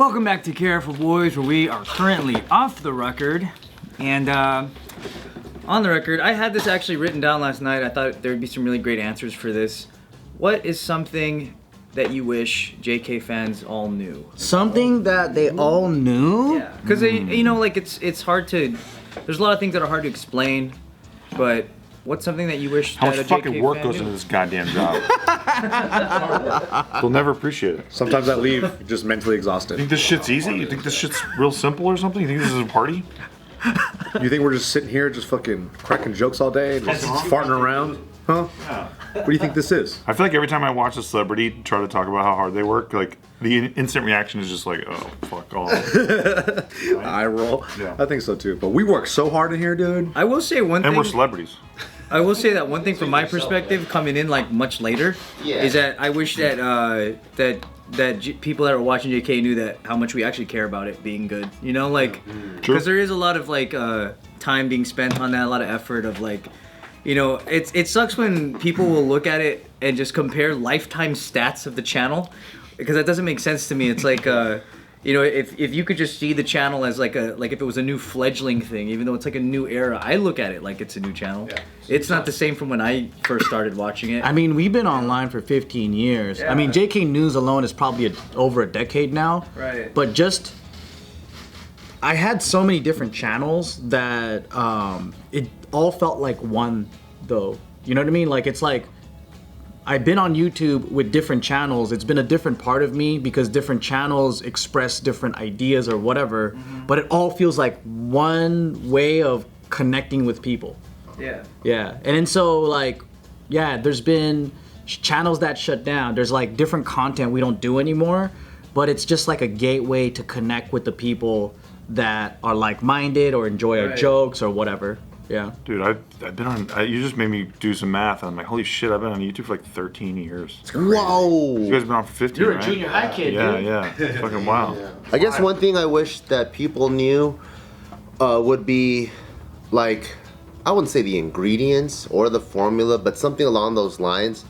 Welcome back to Careful Boys, where we are currently off the record. And on the record, I had this actually written down last night. I thought there would be some really great answers for this. What is something that you wish JK fans all knew? Something that they all knew? Yeah, because you know, like it's hard to. There's a lot of things that are hard to explain, but what's something that you wish How that much a fucking JK work fan goes knew? into this goddamn job? They'll never appreciate it. Sometimes I leave just mentally exhausted. You think this shit's easy? You think this shit's real simple or something? You think this is a party? You think we're just sitting here just fucking cracking jokes all day, just farting around? Huh? What do you think this is? I feel like every time I watch a celebrity try to talk about how hard they work, like the instant reaction is just like, oh, fuck off. I roll. Yeah. I think so too. But we work so hard in here, dude. I will say one And thing. we're celebrities. I will say that one thing from my perspective, coming in like much later, is that I wish that people that are watching JK knew that how much we actually care about it being good. You know, like because there is a lot of like time being spent on that, a lot of effort of like, you know, it sucks when people will look at it and just compare lifetime stats of the channel, because that doesn't make sense to me. It's like you know, if you could just see the channel as like if it was a new fledgling thing, even though it's like a new era, I look at it like it's a new channel. Yeah. It's not the same from when I first started watching it. I mean, we've been online for 15 years. Yeah. I mean, JK News alone is probably over a decade now. Right. But just, I had so many different channels that it all felt like one, though. You know what I mean? Like, it's like, I've been on YouTube with different channels. It's been a different part of me because different channels express different ideas or whatever. But it all feels like one way of connecting with people. Yeah. Yeah, and then so like, yeah, there's been channels that shut down. There's like different content we don't do anymore, but it's just like a gateway to connect with the people that are like-minded or enjoy our jokes or whatever. Yeah. Dude, I've been on, you just made me do some math, and I'm like, holy shit, I've been on YouTube for like 13 years. Whoa! You guys have been on for 15, You're right? a junior high kid, Yeah, dude. yeah. It's fucking wild. I guess one thing I wish that people knew would be like, I wouldn't say the ingredients or the formula, but something along those lines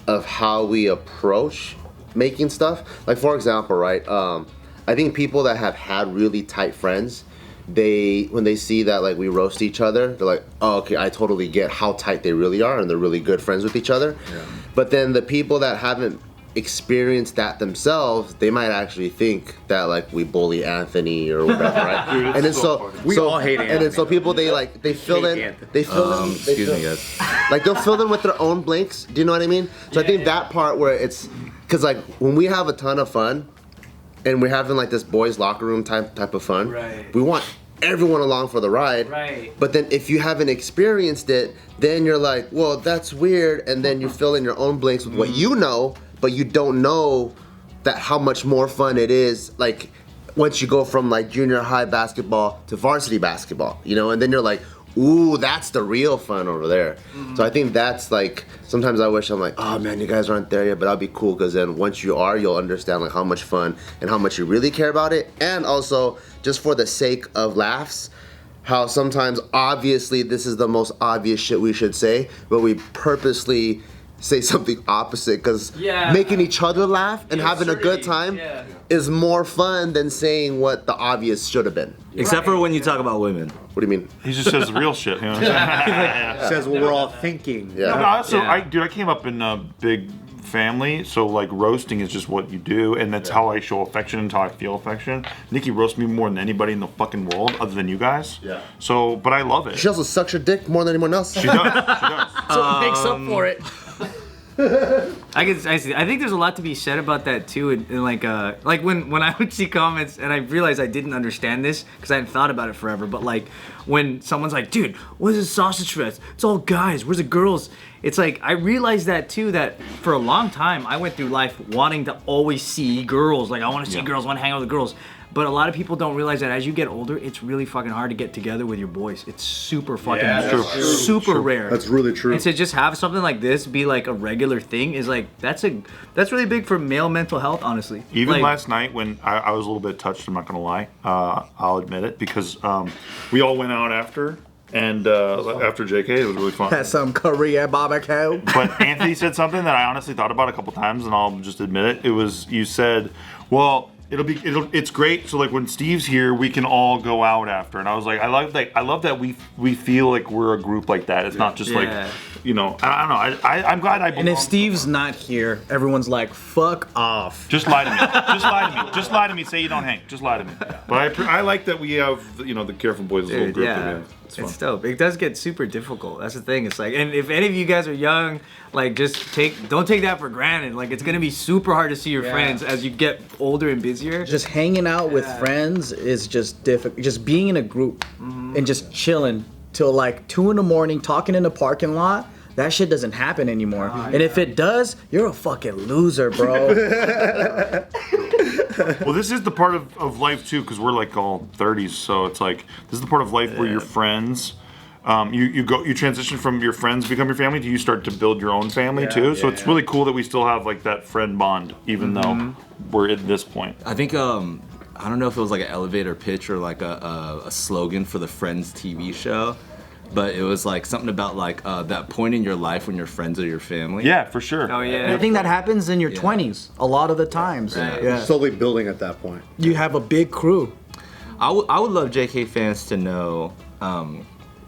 of how we approach making stuff. Like, for example, right? I think people that have had really tight friends, when they see that like we roast each other, they're like, oh, okay, I totally get how tight they really are, and they're really good friends with each other. Yeah. But then the people that haven't experienced that themselves, they might actually think that like we bully Anthony or whatever, right? Dude, and then so We all hate and then so people they fill in, Excuse me, guys. like they'll fill in with their own blanks. Do you know what I mean? So I think that part where it's, cause like when we have a ton of fun, and we're having like this boys locker room type of fun, Right. we want everyone along for the ride. Right. But then if you haven't experienced it, then you're like, well, that's weird, and then you fill in your own blanks with what you know, but you don't know that how much more fun it is, like once you go from like junior high basketball to varsity basketball, you know, and then you're like, ooh, that's the real fun over there. So I think that's like, sometimes I wish I'm like, oh man, you guys aren't there yet, but that'll be cool, because then once you are, you'll understand like how much fun and how much you really care about it. And also, just for the sake of laughs, how sometimes obviously this is the most obvious shit we should say, but we purposely say something opposite, because making each other laugh and having a good time is more fun than saying what the obvious should have been. Except for when you talk about women. What do you mean? He just says the real shit, you know what I'm saying? Says what we're all thinking. Yeah. No, so I came up in a big family, so like roasting is just what you do, and that's how I show affection and how I feel affection. Nikki roasts me more than anybody in the fucking world, other than you guys. Yeah. So, but I love it. She also sucks your dick more than anyone else. She does. She does. So it makes up for it. I think there's a lot to be said about that too, and like when I would see comments and I realized I didn't understand this because I hadn't thought about it forever, but like when someone's like, dude, what is this sausage fest? It's all guys, where's the girls? It's like I realized that too, that for a long time I went through life wanting to always see girls, like I want to see girls, I want to hang out with girls. But a lot of people don't realize that as you get older, it's really fucking hard to get together with your boys. It's super fucking super rare. That's really true. And to just have something like this be like a regular thing is like that's really big for male mental health, honestly. Even like, last night when I was a little bit touched, I'm not gonna lie, I'll admit it, because we all went out after. And after JK, it was really fun. Had some Korean barbecue. But Anthony said something that I honestly thought about a couple times, and I'll just admit it. It was, you said, well, It's great. So like when Steve's here, we can all go out after. And I was like, I love that we feel like we're a group like that. It's not just like, you know, I don't know. I'm glad I belong. And if Steve's not here, everyone's like, fuck off. Just lie to me. Just lie to me. Just lie to me. Say you don't hang. Just lie to me. But I like that we have, you know, the Careful Boys little group. Yeah. It's dope. It does get super difficult. That's the thing. It's like, and if any of you guys are young, like just don't take that for granted. Like it's gonna be super hard to see your friends as you get older and busier. Just hanging out with friends is just difficult. Just being in a group and just chilling till like 2 a.m, talking in the parking lot. That shit doesn't happen anymore. And if it does, you're a fucking loser, bro. Well, this is the part of life too, because we're like all 30s, so it's like this is the part of life where your friends, you transition from your friends become your family to you start to build your own family too. So it's really cool that we still have like that friend bond, even though we're at this point. I think I don't know if it was like an elevator pitch or like a slogan for the Friends TV show. But it was like something about like that point in your life when your friends are your family. Yeah, for sure. Oh yeah. I think that happens in your 20s a lot of the times. Right. Yeah. Slowly building at that point. You have a big crew. I would love JK fans to know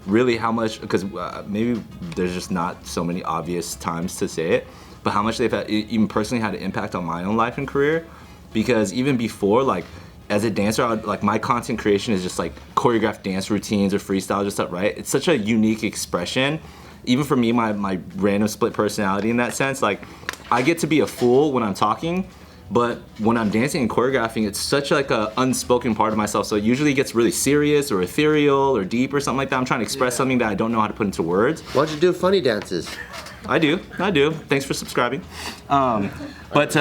really how much, because maybe there's just not so many obvious times to say it, but how much they've had, even personally had an impact on my own life and career. Because even before, like, as a dancer, like my content creation is just like choreographed dance routines or freestyle, just stuff, right? It's such a unique expression. Even for me, my random split personality in that sense, like I get to be a fool when I'm talking, but when I'm dancing and choreographing, it's such like a unspoken part of myself. So it usually gets really serious or ethereal or deep or something like that. I'm trying to express something that I don't know how to put into words. Why don't you do funny dances? I do. Thanks for subscribing. But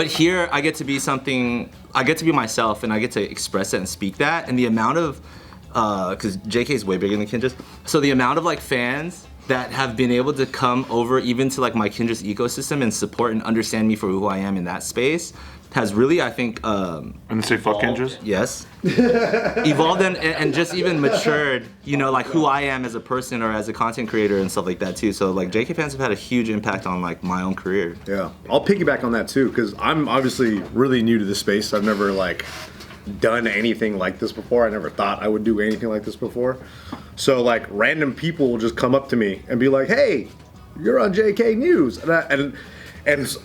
here I get to be something. I get to be myself, and I get to express that and speak that. And the amount of, because JK is way bigger than Kinjaz, so the amount of like fans that have been able to come over even to like my Kinjaz ecosystem and support and understand me for who I am in that space has really, I think, And they say fuck Kinjaz? yes, evolved and just even matured, you know, like who I am as a person or as a content creator and stuff like that too. So like JK fans have had a huge impact on like my own career. Yeah, I'll piggyback on that too, because I'm obviously really new to this space. I've never like done anything like this before. I never thought I would do anything like this before. So like random people will just come up to me and be like, "Hey, you're on JK News," and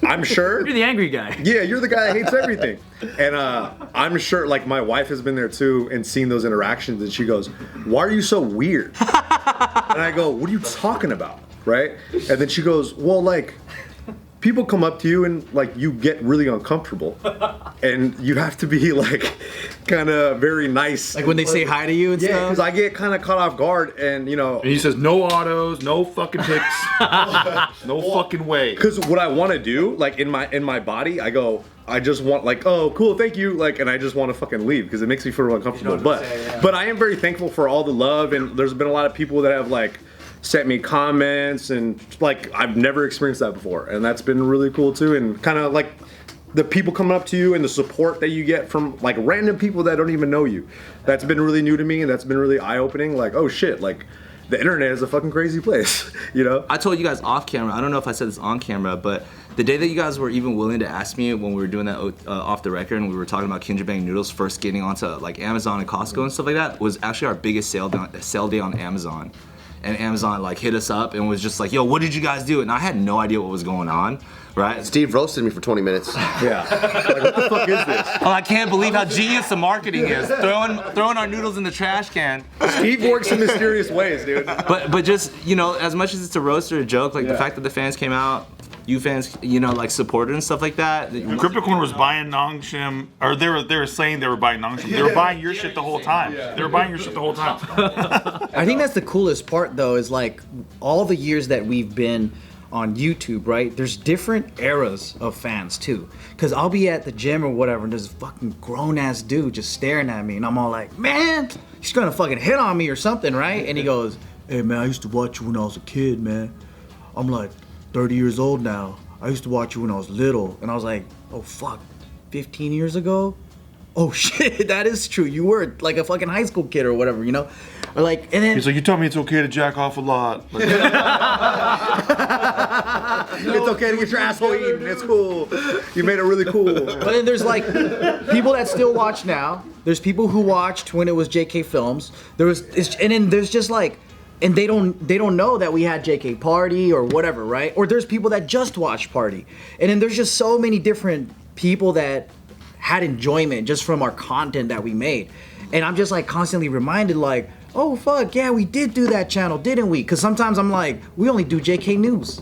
I'm sure You're the angry guy. yeah, you're the guy that hates everything. And I'm sure, like, my wife has been there too and seen those interactions, and she goes, "Why are you so weird?" And I go, "What are you talking about?" Right? And then she goes, "Well, like, people come up to you and, like, you get really uncomfortable. And you have to be, like, kind of very nice." Like when they say hi to you and Yeah, stuff. because I get kind of caught off guard, and, you know. And he says, no autos, no fucking pics, no fucking way. Because what I want to do, like in my body, I go, I just want like, oh, cool, thank you, like, and I just want to fucking leave because it makes me feel uncomfortable. But I am very thankful for all the love, and there's been a lot of people that have like sent me comments, and like I've never experienced that before, and that's been really cool too, and kind of like the people coming up to you and the support that you get from like random people that don't even know you. That's been really new to me, and that's been really eye-opening. Like, oh shit, like. The internet is a fucking crazy place, you know? I told you guys off camera, I don't know if I said this on camera, but the day that you guys were even willing to ask me when we were doing that off the record and we were talking about Kinja Bang noodles first getting onto like Amazon and Costco and stuff like that was actually our biggest sale day on Amazon. And Amazon like hit us up and was just like, "Yo, what did you guys do?" And I had no idea what was going on, right? Steve roasted me for 20 minutes. Yeah. Like, what the fuck is this? Oh, I can't believe how genius the marketing is. Throwing our noodles in the trash can. Steve works in mysterious ways, dude. But just, you know, as much as it's a roast or a joke, like the fact that the fans came out, you fans, you know, like supported and stuff like that. CryptoCorn was buying Nongshim, or they were saying they were buying Nongshim. They were buying your shit the whole time. They were buying your shit the whole time. I think that's the coolest part though, is like all the years that we've been on YouTube, right? There's different eras of fans too. Cause I'll be at the gym or whatever and there's a fucking grown ass dude just staring at me and I'm all like, "Man, he's gonna fucking hit on me or something, right?" And he goes, "Hey man, I used to watch you when I was a kid, man. I'm like 30 years old now. I used to watch you when I was little." And I was like, "Oh fuck, 15 years ago? Oh shit, that is true. You were like a fucking high school kid or whatever, you know?" Or like, and then He's like, "You tell me it's okay to jack off a lot." Like, It's okay to get your asshole eaten. It's cool. You made it really cool. But then there's like people that still watch now. There's people who watched when it was JK Films. And then there's just like, and they don't know that we had JK Party or whatever, right? Or there's people that just watched Party. And then there's just so many different people that had enjoyment just from our content that we made. And I'm just like constantly reminded like, oh fuck, yeah, we did do that channel, didn't we? Because sometimes I'm like, we only do JK News.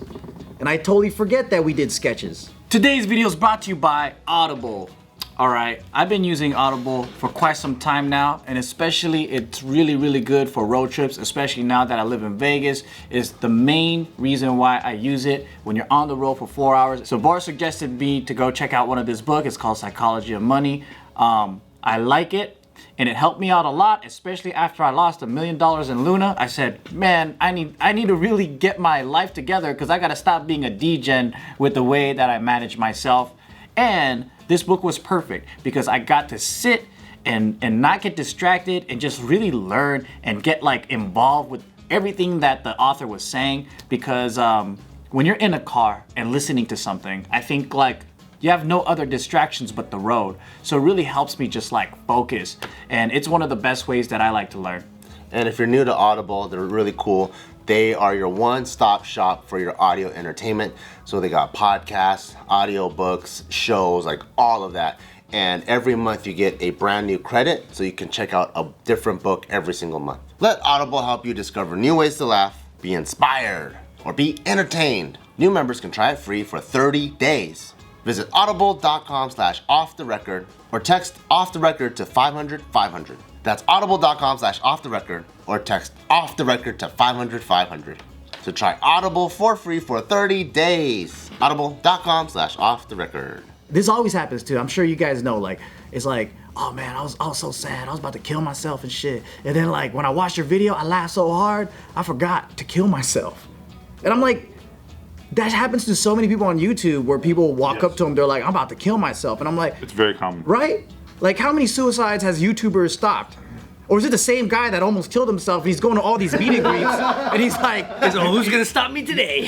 And I totally forget that we did sketches. Today's video is brought to you by Audible. Alright, I've been using Audible for quite some time now, and especially it's really good for road trips, especially now that I live in Vegas. It's the main reason why I use it when you're on the road for 4 hours. So Bart suggested me to go check out one of his books. It's called Psychology of Money. I like it, and it helped me out a lot, especially after I lost $1 million in Luna. I said, man, I need to really get my life together because I gotta stop being a degen with the way that I manage myself. And this book was perfect because I got to sit and not get distracted and just really learn and get like involved with everything that the author was saying. Because when you're in a car and listening to something, I think like you have no other distractions but the road. So it really helps me just like focus. And it's one of the best ways that I like to learn. And if you're new to Audible, they're really cool. They are your one-stop shop for your audio entertainment. So they got podcasts, audio books, shows, like all of that. And every month you get a brand new credit so you can check out a different book every single month. Let Audible help you discover new ways to laugh, be inspired, or be entertained. New members can try it free for 30 days. Visit audible.com/offtherecord or text off the record to 500-500. That's audible.com/offtherecord or text off the record to 500-500 to try Audible for free for 30 days. Audible.com/offtherecord. This always happens too. I'm sure you guys know, like, it's like, oh man, I was so sad. I was about to kill myself and shit. And then like when I watched your video, I laughed so hard, I forgot to kill myself. And I'm like, that happens to so many people on YouTube where people walk up to them, they're like, I'm about to kill myself. And I'm like, It's very common. right? Like how many suicides has YouTubers stopped? Or is it the same guy that almost killed himself and he's going to all these meet and greets and he's like, So who's gonna stop me today?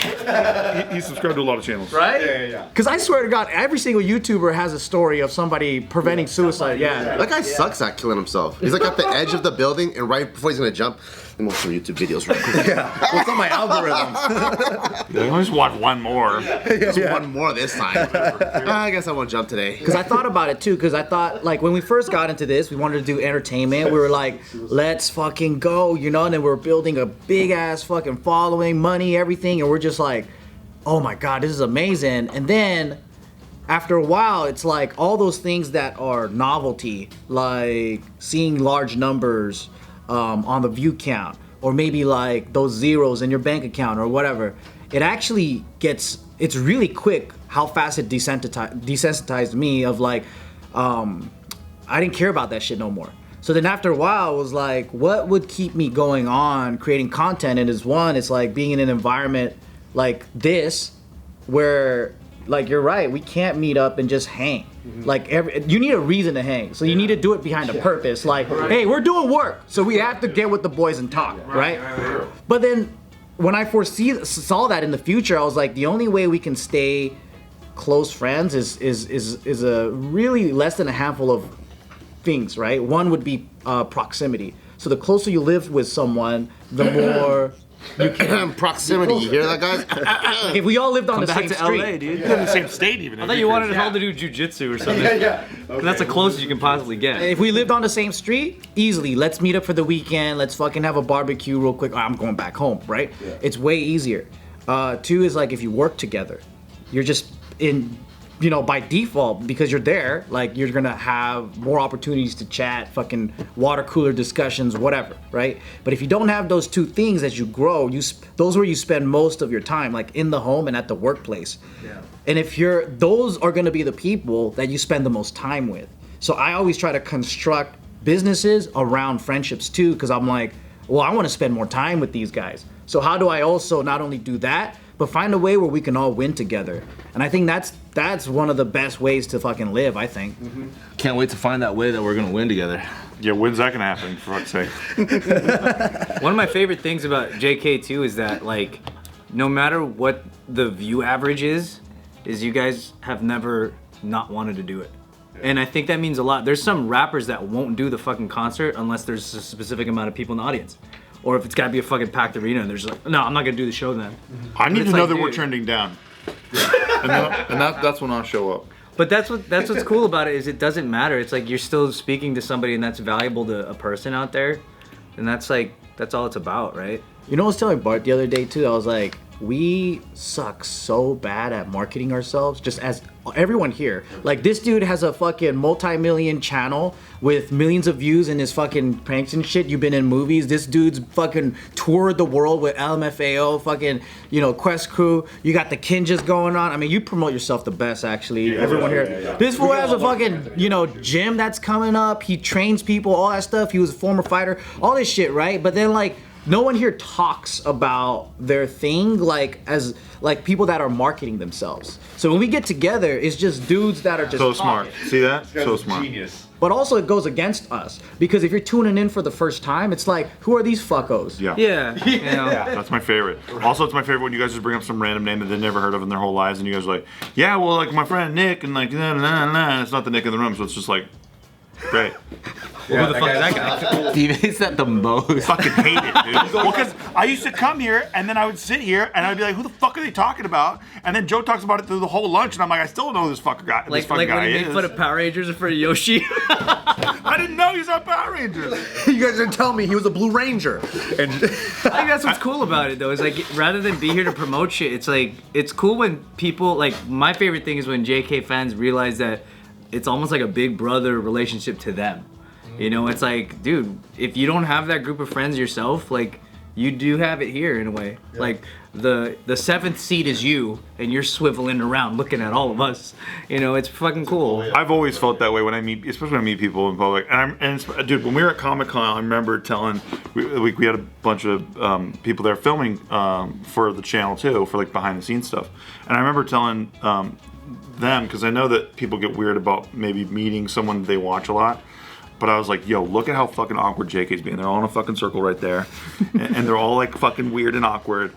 He's subscribed to a lot of channels. right? Yeah. Because I swear to God, every single YouTuber has a story of somebody preventing suicide. Yeah. That guy sucks at killing himself. He's like at the edge of the building, and right before he's gonna jump, let me watch some YouTube videos real quick. What's on my algorithm? I just want one more. Just one more this time. I guess I won't jump today. Because I thought about it too, because I thought, like, when we first got into this, we wanted to do entertainment. We were like, let's fucking go, you know? And then we're building a big ass fucking following, money, everything. And we're just like, oh my God, this is amazing. And then after a while, it's like all those things that are novelty, like seeing large numbers on the view count, or maybe like those zeros in your bank account or whatever. It actually gets, it's really quick how fast it desensitized me of like, I didn't care about that shit no more. So then after a while, it was like, what would keep me going on creating content? And it's like being in an environment like this, where like you're right, we can't meet up and just hang. Like you need a reason to hang, so you need to do it behind a purpose. Like, hey, we're doing work, so we have to get with the boys and talk, right? But then when I saw that in the future, I was like, the only way we can stay close friends is a really less than a handful of things, right? One would be proximity. So the closer you live with someone, the more you can. Proximity, you hear that, guys? If we all lived on the Back same to street, LA, dude. In the same state, even. I thought you wanted us all to do jujitsu or something. That's the closest you can possibly get. if we lived on the same street, easily, let's meet up for the weekend, let's fucking have a barbecue real quick. I'm going back home, right? It's way easier. Two is like if you work together, you're just in, you know, by default, because you're there, like you're gonna have more opportunities to chat, fucking water cooler discussions, whatever, right? But if you don't have those two things as you grow, those are where you spend most of your time, like in the home and at the workplace. Yeah. And if those are gonna be the people that you spend the most time with. So I always try to construct businesses around friendships too, because I'm like, well, I wanna spend more time with these guys. So how do I also not only do that, but find a way where we can all win together? And I think that's one of the best ways to fucking live, I think. Can't wait to find that way that we're gonna win together. Yeah, when's that gonna happen, for fuck's sake? One of my favorite things about JK too is that like no matter what the view average is you guys have never not wanted to do it. And I think that means a lot. There's some rappers that won't do the fucking concert unless there's a specific amount of people in the audience. Or if it's gotta be a fucking packed arena and there's like, no, I'm not gonna do the show then. I need to It's know like, that dude. we're trending down. and that's when I'll show up. But that's what's cool about it is it doesn't matter. It's like you're still speaking to somebody and that's valuable to a person out there. And that's all it's about, right? You know, I was telling Bart the other day too. I was like, we suck so bad at marketing ourselves, just as everyone here. Like, this dude has a fucking multi-million channel with millions of views in his fucking pranks and shit. You've been in movies. This dude's fucking toured the world with LMFAO, fucking, you know, Quest Crew. You got the Kinjas going on. I mean, you promote yourself the best, actually. Everyone here. This fool has a fucking, you know, gym that's coming up. He trains people, all that stuff. He was a former fighter, all this shit, right? But then, like, no one here talks about their thing as people that are marketing themselves. So when we get together, it's just dudes that are just So talking. smart. See that? So smart. Genius. But also it goes against us because if you're tuning in for the first time, it's like, who are these fuckos? Yeah. Yeah. You know? That's my favorite. Also, it's my favorite when you guys just bring up some random name that they've never heard of in their whole lives, and you guys are like, yeah, well, like my friend Nick, and like, nah, nah, nah. And it's not the Nick in the room, so it's just like, great. Who the fuck is that guy? Steve hates that the most. Fucking hate it, dude. Well, because I used to come here, and then I would sit here, and I'd be like, who the fuck are they talking about? And then Joe talks about it through the whole lunch, and I'm like, I still don't know who this fucking guy, Like when he made fun of Power Rangers in front of Yoshi. I didn't know he was on Power Rangers. You guys didn't tell me he was a Blue Ranger. And I think that's what's cool about it though. Is like rather than be here to promote shit, it's like it's cool when people like my favorite thing is when JK fans realize that it's almost like a big brother relationship to them. You know, it's like, dude, if you don't have that group of friends yourself, like you do have it here in a way. Yeah. Like the seventh seat is you, and you're swiveling around looking at all of us. You know, it's fucking cool. I've always felt that way when I meet, especially when I meet people in public. Dude, when we were at Comic-Con, I remember telling, we had a bunch of people there filming for the channel too, for like behind the scenes stuff. And I remember telling them, because I know that people get weird about maybe meeting someone they watch a lot. But I was like, yo, look at how fucking awkward JK's being. They're all in a fucking circle right there. and they're all like fucking weird and awkward.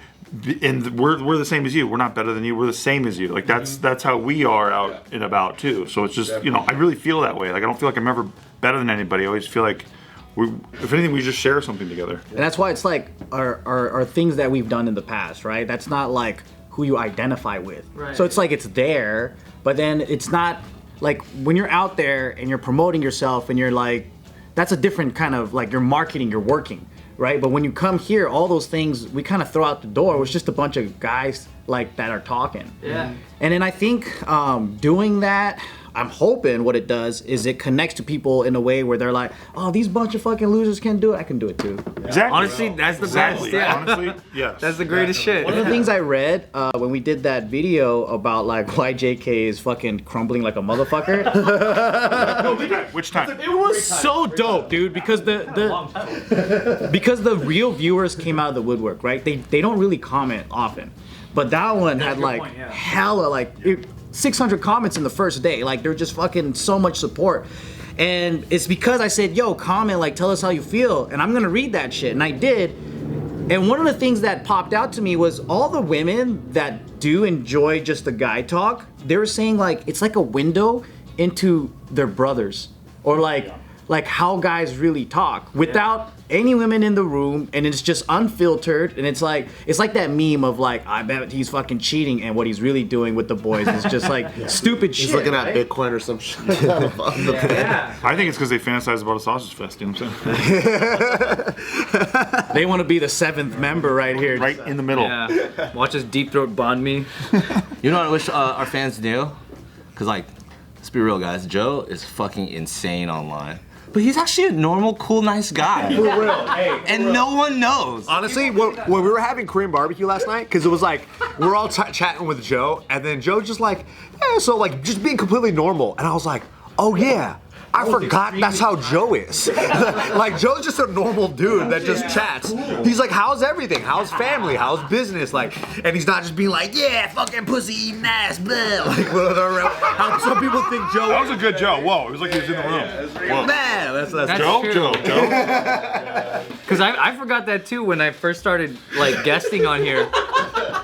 And we're the same as you. We're not better than you. We're the same as you. Like that's how we are out and about too. So it's just, you know, I really feel that way. Like I don't feel like I'm ever better than anybody. I always feel like if anything, we just share something together. And that's why it's like our things that we've done in the past, right? That's not like who you identify with. Right. So it's like it's there, but then it's not. Like when you're out there and you're promoting yourself and you're like, that's a different kind of like you're marketing, you're working, right? But when you come here, all those things we kind of throw out the door. It was just a bunch of guys like that are talking. Yeah. And then I think doing that, I'm hoping what it does is it connects to people in a way where they're like, oh, these bunch of fucking losers can do it. I can do it too. Exactly. Honestly, that's the best. Yeah. Honestly, yes. That's the greatest shit. One of the things I read when we did that video about like why JK is fucking crumbling like a motherfucker. Which time? It was so dope, dude, because because the real viewers came out of the woodwork, right? They don't really comment often, but that one had like hella like 600 comments in the first day. Like they're just fucking so much support. And it's because I said, yo, comment, like tell us how you feel, and I'm gonna read that shit, and I did. And one of the things that popped out to me was all the women that do enjoy just the guy talk, they were saying like it's like a window into their brothers, or like how guys really talk without any women in the room, and it's just unfiltered, and it's like that meme of like, I bet he's fucking cheating, and what he's really doing with the boys is just like stupid shit. He's looking at right? Bitcoin or some shit. I think it's because they fantasize about a sausage fest. You know what I'm saying? They want to be the seventh member right here. Right in the middle. Yeah. Watch us deep throat bond me. You know what I wish our fans knew? Because, like, let's be real, guys. Joe is fucking insane online. But he's actually a normal, cool, nice guy. For real. Hey, and no one knows. honestly, when we were having Korean barbecue last night, because it was like, we're all chatting with Joe, and then Joe's just like, yeah, so like, just being completely normal. And I was like, oh yeah, I forgot that's how Joe is. Like, Joe's just a normal dude that just chats. He's like, how's everything? How's family? How's business? Like, and he's not just being like, yeah, fucking pussy eating ass, blah. Like, how some people think Joe. That was a good Joe. Whoa, it was like he was in the room. Whoa. Man, that's Joe, true. Joe. Because I forgot that too when I first started like guesting on here.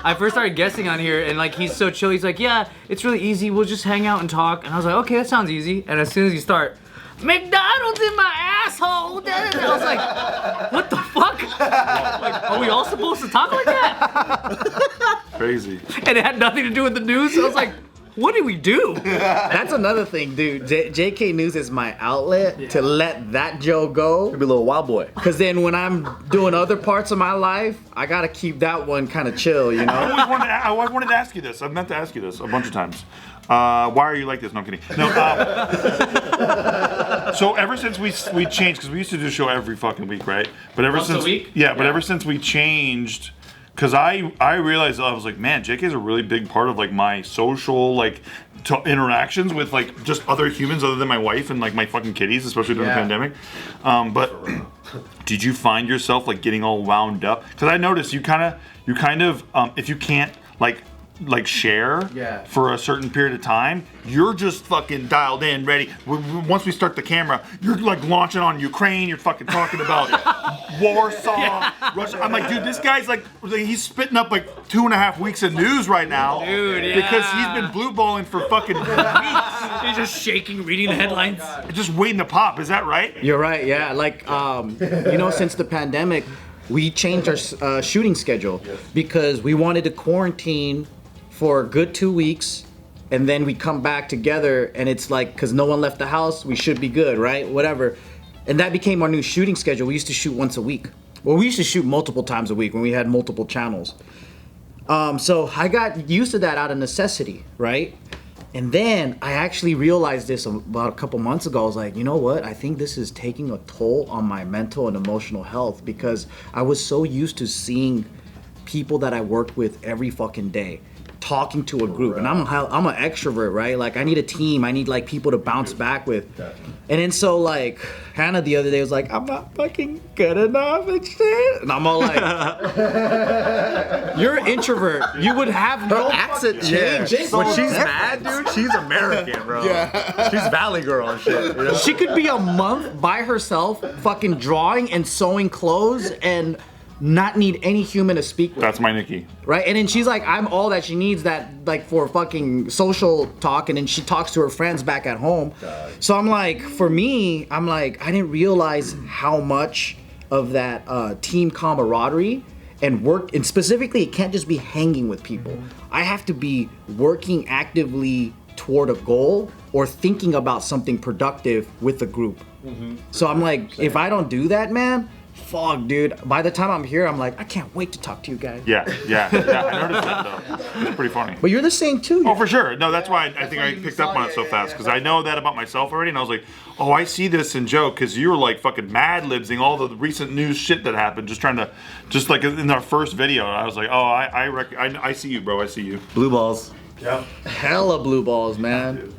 I first started guessing on here, and like he's so chill. He's like, yeah, it's really easy. We'll just hang out and talk. And I was like, okay, that sounds easy. And as soon as you start, McDonald's in my asshole. I was like, what the fuck? Like, are we all supposed to talk like that? Crazy. And it had nothing to do with the news. I was like, what did we do? That's another thing, dude. JK News is my outlet to let that Joe go. Be a little wild boy. Cause then when I'm doing other parts of my life, I gotta keep that one kind of chill, you know? I always wanted to ask you this. I've meant to ask you this a bunch of times. Why are you like this? No, I'm kidding. No. So ever since we changed, because we used to do a show every fucking week, right? But ever Once a since week? yeah, but ever since we changed, because I realized I was like, man, JK is a really big part of like my social like interactions with like just other humans other than my wife and like my fucking kitties, especially during the pandemic. But did you find yourself like getting all wound up? Because I noticed you kind of if you can't like share for a certain period of time, you're just fucking dialed in, ready. Once we start the camera, you're like launching on Ukraine, you're fucking talking about Warsaw, Russia. I'm like, dude, this guy's like, he's spitting up like 2.5 weeks of news right now. Dude, yeah. Because he's been blue balling for fucking weeks. He's just shaking, reading the headlines. Just waiting to pop, is that right? You're right, yeah. Like, you know, since the pandemic, we changed our shooting schedule because we wanted to quarantine for a good 2 weeks, and then we come back together, and it's like, because no one left the house, we should be good, right? Whatever. And that became our new shooting schedule. We used to shoot once a week. Well, we used to shoot multiple times a week when we had multiple channels. So I got used to that out of necessity, right? And then I actually realized this about a couple months ago. I was like, you know what? I think this is taking a toll on my mental and emotional health because I was so used to seeing people that I worked with every fucking day, talking to a group, and I'm an extrovert, right? Like I need a team, I need like people to bounce back with. And then so like Hannah the other day was like, I'm not fucking good enough and shit. And I'm all like, you're an introvert. You would have no accent change. When she's mad, dude, she's American, bro. Yeah. She's Valley Girl and shit. You know? She could be a month by herself fucking drawing and sewing clothes and not need any human to speak with. That's my Nikki. Right? And then she's like, I'm all that she needs that like for fucking social talk, and then she talks to her friends back at home. So I'm like, for me, I'm like, I didn't realize how much of that team camaraderie and work, and specifically it can't just be hanging with people. I have to be working actively toward a goal or thinking about something productive with the group. So I'm like, if I don't do that, man, fuck, dude. By the time I'm here, I'm like, I can't wait to talk to you guys. Yeah. I noticed that though. It's pretty funny. But you're the same too. Oh, for sure. No, that's why I think I picked up on it so fast, because I know that about myself already, and I was like, oh, I see this in Joe, because you were like fucking mad-libsing all the recent news shit that happened, just like in our first video. I was like, oh, I see you, bro. I see you. Blue balls. Yeah. Hella blue balls, man.